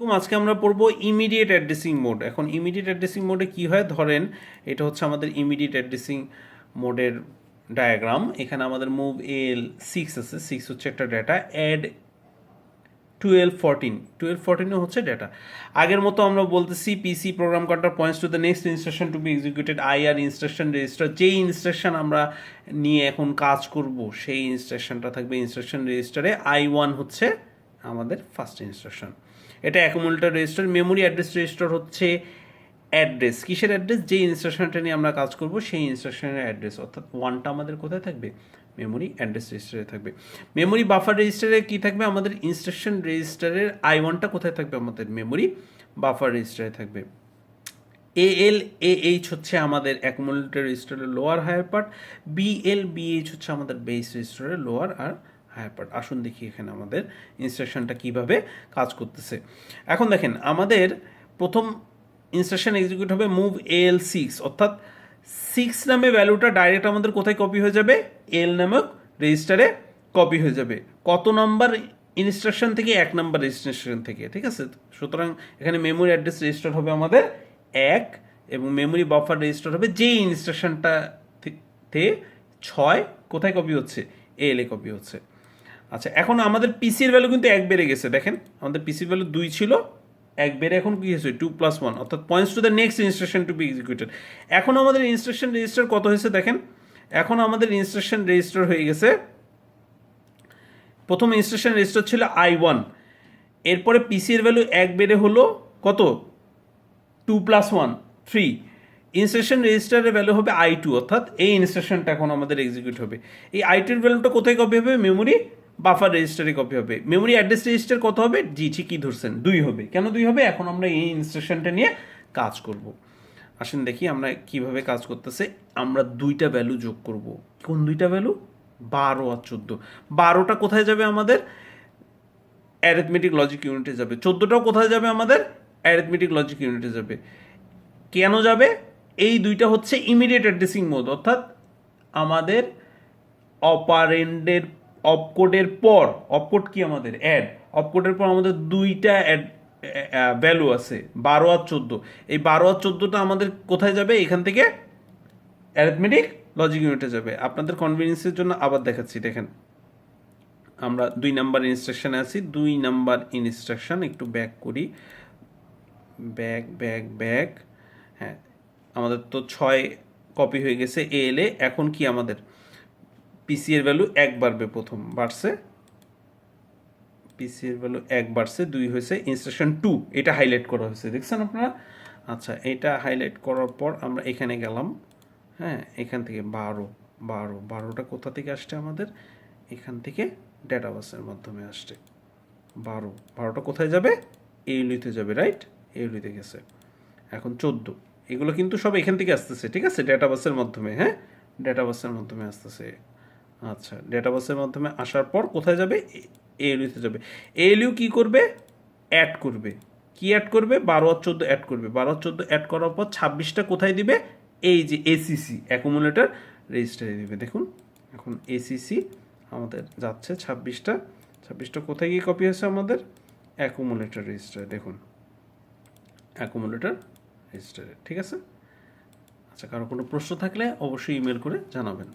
আলাইকুম। আজকে আমরা পড়বো ইমিডিয়েট অ্যাড্রেসিং মোড। এখন ইমিডিয়েট অ্যাড্রেসিং মোডে কি হয়, ধরেন এটা হচ্ছে আমাদের ইমিডিয়েট অ্যাড্রেসিং মোডের ডায়াগ্রাম। এখানে আমাদের মুভ L6 আছে, 6 হচ্ছে একটা ডেটা, অ্যাড 12 14 হচ্ছে ডেটা। আগের মতো আমরা বলতেছি PC program counter points to the next instruction to be executed, IR instruction register. যেই ইনস্ট্রাকশন আমরা নিয়ে এখন কাজ করব সেই ইনস্ট্রাকশনটা থাকবে ইনস্ট্রাকশন রেজিস্টারে। I1 হচ্ছে আমাদের ফার্স্ট ইনস্ট্রাকশন, এটা accumulator register. Memory address register হচ্ছে অ্যাড্রেস, কিসের অ্যাড্রেস? যে ইনস্ট্রাকশনটা নিয়ে আমরা কাজ করব সেই ইনস্ট্রাকশনের অ্যাড্রেস, অর্থাৎ ওয়ানটা আমাদের কোথায় থাকবে? মেমোরি অ্যাড্রেস রেজিস্টারে থাকবে। মেমোরি বাফার রেজিস্টারে কি থাকবে? আমাদের ইনস্ট্রাকশন রেজিস্টারের I1টা কোথায় থাকবে? আমাদের মেমোরি বাফার রেজিস্টারে থাকবে। AH হচ্ছে আমাদের অ্যাকুমুলেটর রেজিস্টারের লোয়ার হায়ার পার্ট, BH হচ্ছে আমাদের বেস রেজিস্টারের লোয়ার আর হায়ার পার্ট। আসুন দেখি এখানে আমাদের ইনস্ট্রাকশনটা কিভাবে কাজ করতেছে। এখন দেখেন, আমাদের প্রথম ইনস্ট্রাকশন এক্সিকিউট হবে মুভ L6, অর্থাৎ 6 নামে ভ্যালুটা ডাইরেক্ট আমাদের কোথায় কপি হয়ে যাবে? L নামক রেজিস্টারে কপি হয়ে যাবে। কত নাম্বার ইনস্ট্রাকশন থেকে? 1 নাম্বার ইনস্ট্রাকশন থেকে, ঠিক আছে। সুতরাং এখানে মেমোরি অ্যাড্রেস রেজিস্টার হবে আমাদের 1 এবং মেমোরি বাফার রেজিস্টার হবে যেই ইনস্ট্রাকশনটা থেকে 6 কোথায় কপি হচ্ছে? L এ কপি হচ্ছে। আচ্ছা, এখন আমাদের পিসির ভ্যালু কিন্তু 1 বেড়ে গেছে। দেখেন, আমাদের পিসির ভ্যালু 2 ছিল, 1 বেড়ে এখন কি হয়েছে? 2 + 1, অর্থাৎ points to the next instruction to be executed. এখন আমাদের ইনস্ট্রাকশন রেজিস্টার কত হয়েছে দেখেন, এখন আমাদের ইনস্ট্রাকশন রেজিস্টার হয়ে গেছে, প্রথম ইনস্ট্রাকশন রেজিস্টার ছিল I1, এরপরে পিসির ভ্যালু 1 বেড়ে হলো কত? 2 + 1 3। ইনস্ট্রাকশন রেজিস্টারের ভ্যালু হবে I2, অর্থাৎ এই ইনস্ট্রাকশনটা এখন আমাদের এক্সিকিউট হবে। এই I2 এর ভ্যালুটা কোথায় কপি হবে? মেমোরি বাফার রেজিস্টারে কপি হবে। মেমোরি অ্যাড্রেস রেজিস্টার কত হবে? জি, ঠিকই ধরছেন, 2 হবে। কেন 2 হবে? এখন আমরা এই ইনস্ট্রাকশনটা নিয়ে কাজ করব। আসুন দেখি আমরা কিভাবে কাজ করতেছে। আমরা 2টা ভ্যালু যোগ করব। কোন 2টা ভ্যালু? 12 আর 14। 12টা কোথায় যাবে? আমাদের অ্যারিথমেটিক লজিক ইউনিটে যাবে। 14টাও কোথায় যাবে? আমাদের অ্যারিথমেটিক লজিক ইউনিটে যাবে। কেন যাবে? এই 2টা হচ্ছে ইমিডিয়েট অ্যাড্রেসিং মোড, অর্থাৎ আমাদের অপারেন্ডের অপকোডের পর, অপকোড কি আমাদের? অ্যাড। অপকোডের পর আমাদের 2টা ভ্যালু আছে, 12 আর 14। এই 12 আর 14টা আমাদের কোথায় যাবে? এখান থেকে অ্যারিথমেটিক লজিক ইউনিটে যাবে। আপনাদের কনভিনিয়েন্সের জন্য আবার দেখাচ্ছি। দেখেন, আমরা 2 নাম্বার ইনস্ট্রাকশনে আছি। 2 নাম্বার ইনস্ট্রাকশন, একটু ব্যাক করি, ব্যাক। হ্যাঁ, আমাদের তো 6 কপি হয়ে গেছে এল এ। এখন কি আমাদের পিসি এর ভ্যালু 1 বাড়বে, প্রথম বাড়ছে, পিসি এর ভ্যালু 1 বাড়ছে, 2 হয়েছে। ইনস্ট্রাকশন 2 এটা হাইলাইট করা হয়েছে, দেখছেন আপনারা? আচ্ছা, এটা হাইলাইট করার পর আমরা এখানে গেলাম। হ্যাঁ, এখান থেকে 12টা কোথা থেকে আসছে? আমাদের এখান থেকে ডেটাবাসের মাধ্যমে আসছে। 12টা কোথায় যাবে? এইলুইতে যাবে, রাইট? এইলুইতে গেছে। এখন 14, এগুলো কিন্তু সব এখান থেকে আসতেছে, ঠিক আছে, ডেটাবাসের মাধ্যমে। হ্যাঁ, ডেটাবাসের মাধ্যমে আসতেছে। আচ্ছা, ডেটাবাসের মাধ্যমে আসার পর কোথায় যাবে? এএলইউতে যাবে। এএলইউ কি করবে? অ্যাড করবে। কি অ্যাড করবে? 12 আর 14 অ্যাড করবে। 12 আর 14 অ্যাড করার পর 26টা কোথায় দিবে? এই যে এসিসি অ্যাকুমুলেটর রেজিস্টারে দিবে। দেখুন, এখন এসিসি আমাদের যাচ্ছে 26টা কোথায় গিয়ে কপি হয়েছে? আমাদের অ্যাকুমুলেটর রেজিস্টারে। দেখুন, অ্যাকুমুলেটর রেজিস্টারে, ঠিক আছে। আচ্ছা, কারো কোনো প্রশ্ন থাকলে অবশ্যই ইমেল করে জানাবেন।